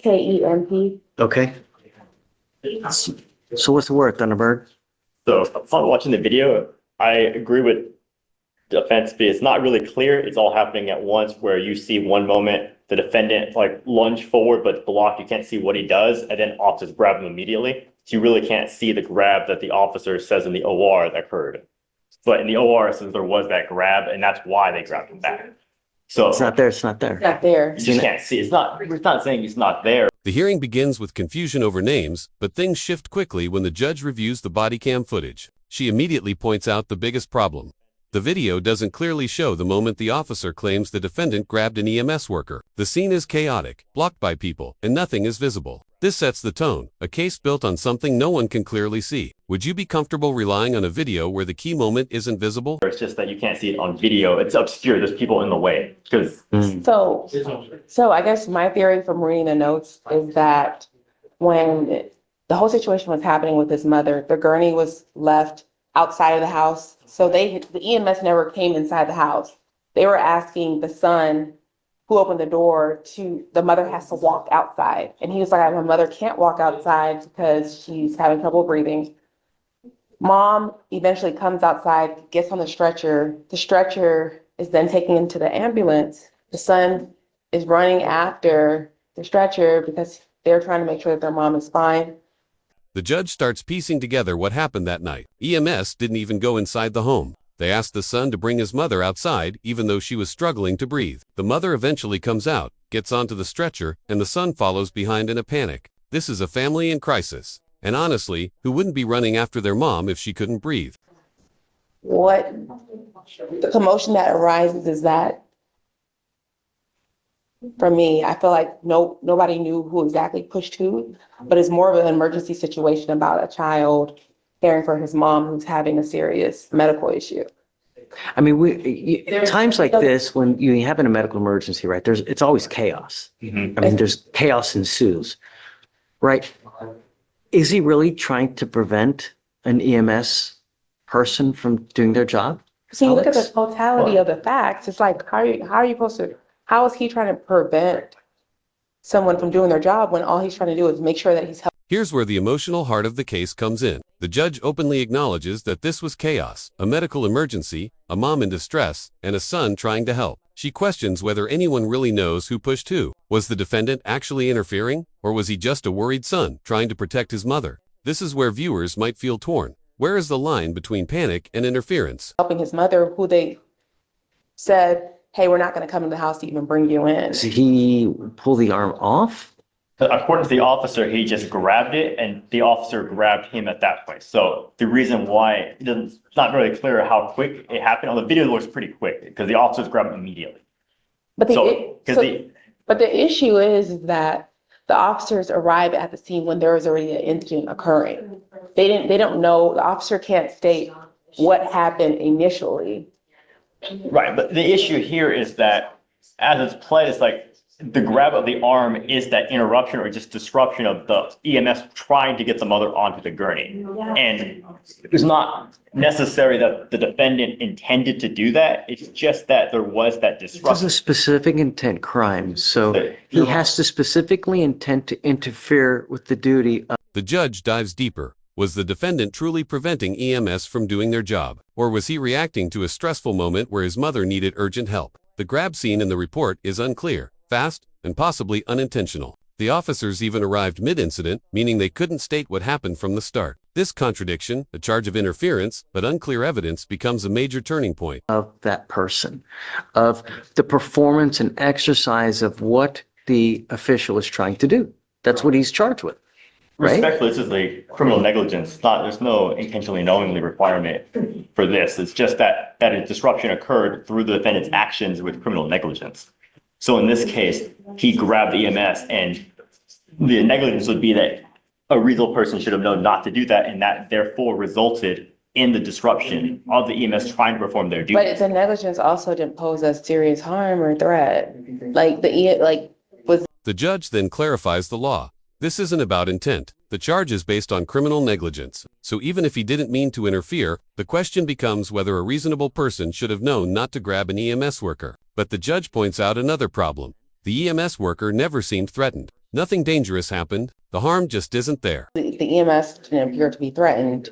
KEMP. Okay. So what's the word, Thunderbird? So upon watching the video, I agree with the offense, but it's not really clear. It's all happening at once where you see one moment the defendant like lunge forward but blocked. You can't see what he does, and then officers grab him immediately. So you really can't see the grab that the officer says in the OR that occurred. But in the OR it says there was that grab, and that's why they grabbed him back. So It's not there. It's not there. Not there. you just can't see. It's not saying he's not there. The hearing begins with confusion over names, but things shift quickly when the judge reviews the body cam footage. She immediately points out the biggest problem. The video doesn't clearly show the moment the officer claims the defendant grabbed an EMS worker. The scene is chaotic, blocked by people, and nothing is visible. This sets the tone, a case built on something no one can clearly see. Would you be comfortable relying on a video where the key moment isn't visible? It's just that you can't see it on video. It's obscure. There's people in the way. Because So I guess my theory from reading the notes is that when the whole situation was happening with his mother, the gurney was left outside of the house. So the EMS never came inside the house. They were asking the son who opened the door the mother has to walk outside. And he was like, my mother can't walk outside because she's having trouble breathing. Mom eventually comes outside, gets on the stretcher. The stretcher is then taken into the ambulance. The son is running after the stretcher because they're trying to make sure that their mom is fine. The judge starts piecing together what happened that night. EMS didn't even go inside the home. They asked the son to bring his mother outside, even though she was struggling to breathe. The mother eventually comes out, gets onto the stretcher, and the son follows behind in a panic. This is a family in crisis. And honestly, who wouldn't be running after their mom if she couldn't breathe? What the commotion that arises is that, for me, I feel like nobody knew who exactly pushed who, but it's more of an emergency situation about a child caring for his mom who's having a serious medical issue. I mean, times like this, when you have a medical emergency, right? It's always chaos. Mhm. I mean, there's chaos ensues, right? Is he really trying to prevent an EMS person from doing their job? So you look at the Alex? totality of the facts, it's like, how are you supposed to, how is he trying to prevent someone from doing their job when all he's trying to do is make sure that he's healthy? Here's where the emotional heart of the case comes in. The judge openly acknowledges that this was chaos, a medical emergency, a mom in distress, and a son trying to help. She questions whether anyone really knows who pushed who. Was the defendant actually interfering, or was he just a worried son trying to protect his mother? This is where viewers might feel torn. Where is the line between panic and interference? Helping his mother, who they said, hey, we're not going to come to the house to even bring you in. Did he pull the arm off? according to the officer, he just grabbed it and the officer grabbed him at that point. So the reason why it's not really clear how quick it happened. On the video, it looks pretty quick because the officers grabbed him immediately. But But the issue is that the officers arrive at the scene when there was already an incident occurring. They don't know, the officer can't state what happened initially. Right, but the issue here is that as it's played, it's like the grab of the arm is that interruption or just disruption of the EMS trying to get the mother onto the gurney. And it's not necessary that the defendant intended to do that. It's just that there was that This is disruption. a specific intent crime, so he has to specifically intend to interfere with the duty of. The judge dives deeper. Was the defendant truly preventing EMS from doing their job? Or was he reacting to a stressful moment where his mother needed urgent help? The grab scene in the report is unclear, fast, and possibly unintentional. The officers even arrived mid-incident, meaning they couldn't state what happened from the start. This contradiction, a charge of interference, but unclear evidence, becomes a major turning point. Of that person, of the performance and exercise of what the official is trying to do. That's what he's charged with. Right? Respectfully, this is like criminal negligence. There's no intentionally knowingly requirement for this. It's just that a disruption occurred through the defendant's actions with criminal negligence. So in this case, he grabbed the EMS and the negligence would be that a reasonable person should have known not to do that, and that therefore resulted in the disruption of the EMS trying to perform their duty. But the negligence also didn't pose a serious harm or threat. The judge then clarifies the law. This isn't about intent. The charge is based on criminal negligence. So even if he didn't mean to interfere, the question becomes whether a reasonable person should have known not to grab an EMS worker. But the judge points out another problem. The EMS worker never seemed threatened. Nothing dangerous happened, the harm just isn't there. The EMS didn't appear to be threatened.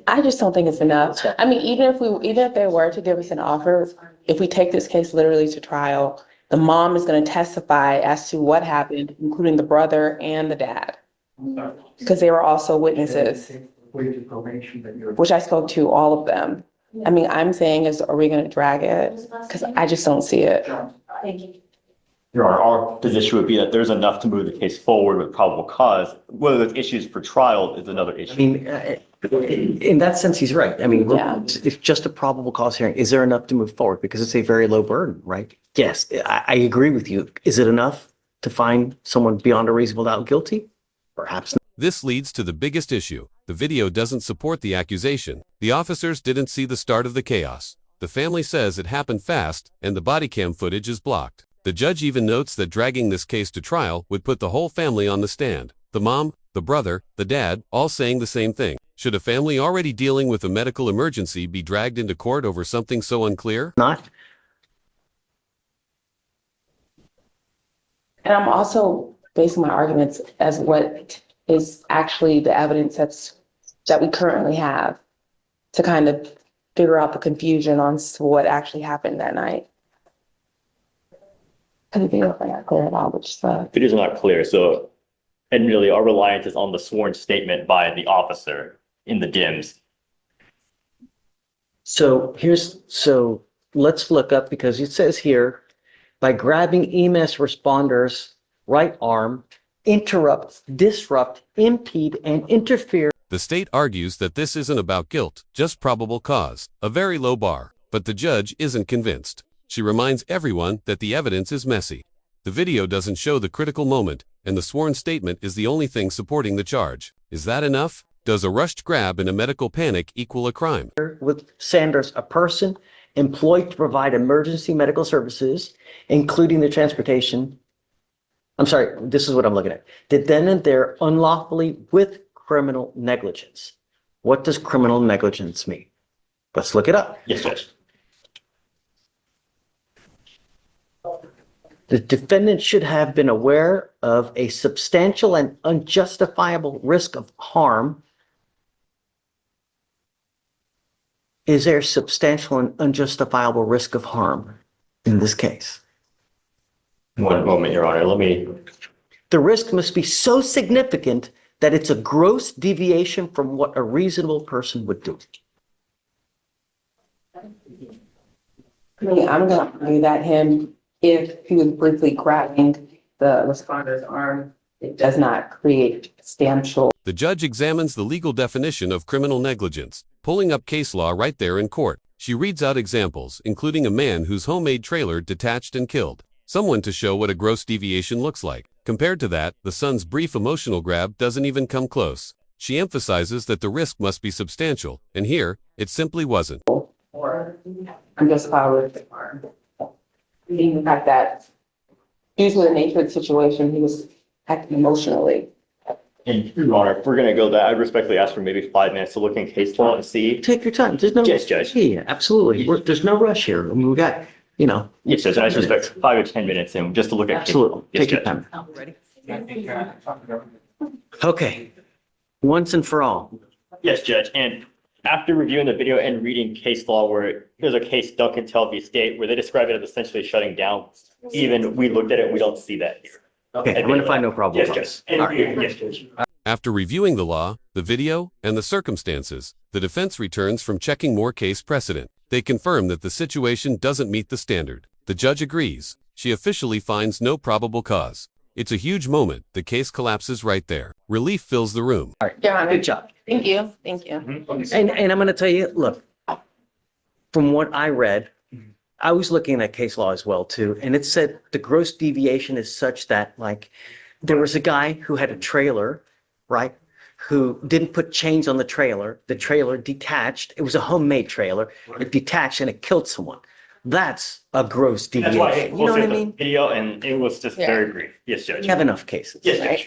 I just don't think it's enough. I mean, even if they were to give us an offer, if we take this case literally to trial, the mom is going to testify as to what happened, including the brother and the dad, because they were also witnesses, which I spoke to all of them. I mean, I'm saying are we going to drag it? Because I just don't see it. Your Honor, our position would be that there's enough to move the case forward with probable cause. Whether there's issues for trial is another I issue. mean, in that sense, he's right. I mean, Yeah. it's just a probable cause hearing. Is there enough to move forward? Because it's a very low burden, right? Yes, I agree with you. Is it enough to find someone beyond a reasonable doubt guilty? Perhaps not. This leads to the biggest issue. The video doesn't support the accusation. The officers didn't see the start of the chaos. The family says it happened fast, and the body cam footage is blocked. The judge even notes that dragging this case to trial would put the whole family on the stand. The mom, the brother, the dad, all saying the same thing. Should a family already dealing with a medical emergency be dragged into court over something so unclear? Not. And I'm also basing my arguments as what is actually the evidence that we currently have to kind of figure out the confusion on what actually happened that night. Because the video is not clear at all, which sucks. It is not clear, so, and really our reliance is on the sworn statement by the officer in the DIMS. So let's look up, because it says here, by grabbing EMS responders' right arm, interrupt, disrupt, impede, and interfere. The state argues that this isn't about guilt, just probable cause, a very low bar. But the judge isn't convinced. She reminds everyone that the evidence is messy. The video doesn't show the critical moment, and the sworn statement is the only thing supporting the charge. Is that enough? Does a rushed grab in a medical panic equal a crime? With Sanders, a person employed to provide emergency medical services, including the transportation. I'm sorry, this is what I'm looking at. Did then and there unlawfully with criminal negligence. What does criminal negligence mean? Let's look it up. Yes, Judge. The defendant should have been aware of a substantial and unjustifiable risk of harm. Is there substantial and unjustifiable risk of harm in this case? One moment, Your Honor. The risk must be so significant that it's a gross deviation from what a reasonable person would do. I mean, I'm going to argue that if he was briefly grabbing the responder's arm, it does not create substantial. The judge examines the legal definition of criminal negligence, pulling up case law right there in court. She reads out examples, including a man whose homemade trailer detached and killed someone to show what a gross deviation looks like. Compared to that, the son's brief emotional grab doesn't even come close. She emphasizes that the risk must be substantial, and here, it simply wasn't. Or unjustifiable risk of harm. Being the fact that due to the nature of the situation, he was acting emotionally. And Your Honor, if we're going to go that, I'd respectfully ask for maybe 5 minutes to look in case law and see. Take your time. There's no. Yes, Judge. Yeah, absolutely. There's no rush here. I mean, we got, Yes, Judge, I respect 5 or 10 minutes and just to look at case law. Absolutely. Yes, Take your Judge. time. Okay. Once and for all. Yes, Judge. And after reviewing the video and reading case law where there's a case Duncan Telvey State where they describe it as essentially shutting down, even we looked at it, we don't see that here. Okay, I'm going to find no problem. Yes, Judge. All right. Yes, Judge. After reviewing the law, the video, and the circumstances, the defense returns from checking more case precedent. They confirm that the situation doesn't meet the standard. The judge agrees. She officially finds no probable cause. It's a huge moment. The case collapses right there. Relief fills the room. All right. Your Honor. Good job. Thank you. Thank you. And I'm going to tell you, look, from what I read, I was looking at case law as well, too. And it said the gross deviation is such that, like, there was a guy who had a trailer, right, who didn't put chains on the trailer. The trailer detached. It was a homemade trailer. It detached and it killed someone. That's a gross That's why I deviation. You know what I mean? video and it was just Yeah. very brief. Yes, Judge. We have enough cases. Yes, Judge.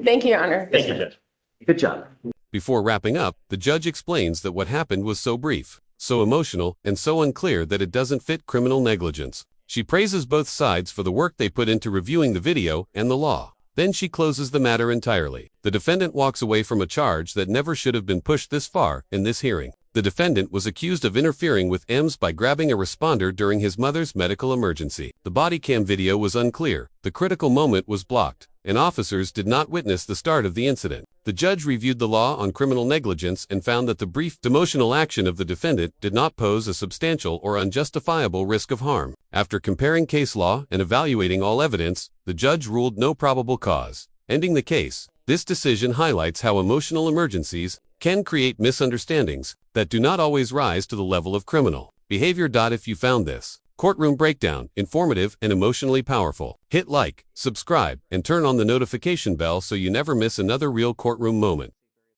Thank you, Your Honor. Thank you, Judge. Good job. Before wrapping up, the judge explains that what happened was so brief, so emotional, and so unclear that it doesn't fit criminal negligence. She praises both sides for the work they put into reviewing the video and the law. Then she closes the matter entirely. The defendant walks away from a charge that never should have been pushed this far in this hearing. The defendant was accused of interfering with M's by grabbing a responder during his mother's medical emergency. The body cam video was unclear, the critical moment was blocked, and officers did not witness the start of the incident. The judge reviewed the law on criminal negligence and found that the brief demotional action of the defendant did not pose a substantial or unjustifiable risk of harm. After comparing case law and evaluating all evidence, the judge ruled no probable cause, ending the case. This decision highlights how emotional emergencies can create misunderstandings that do not always rise to the level of criminal behavior. If you found this courtroom breakdown informative and emotionally powerful, hit like, subscribe, and turn on the notification bell so you never miss another real courtroom moment.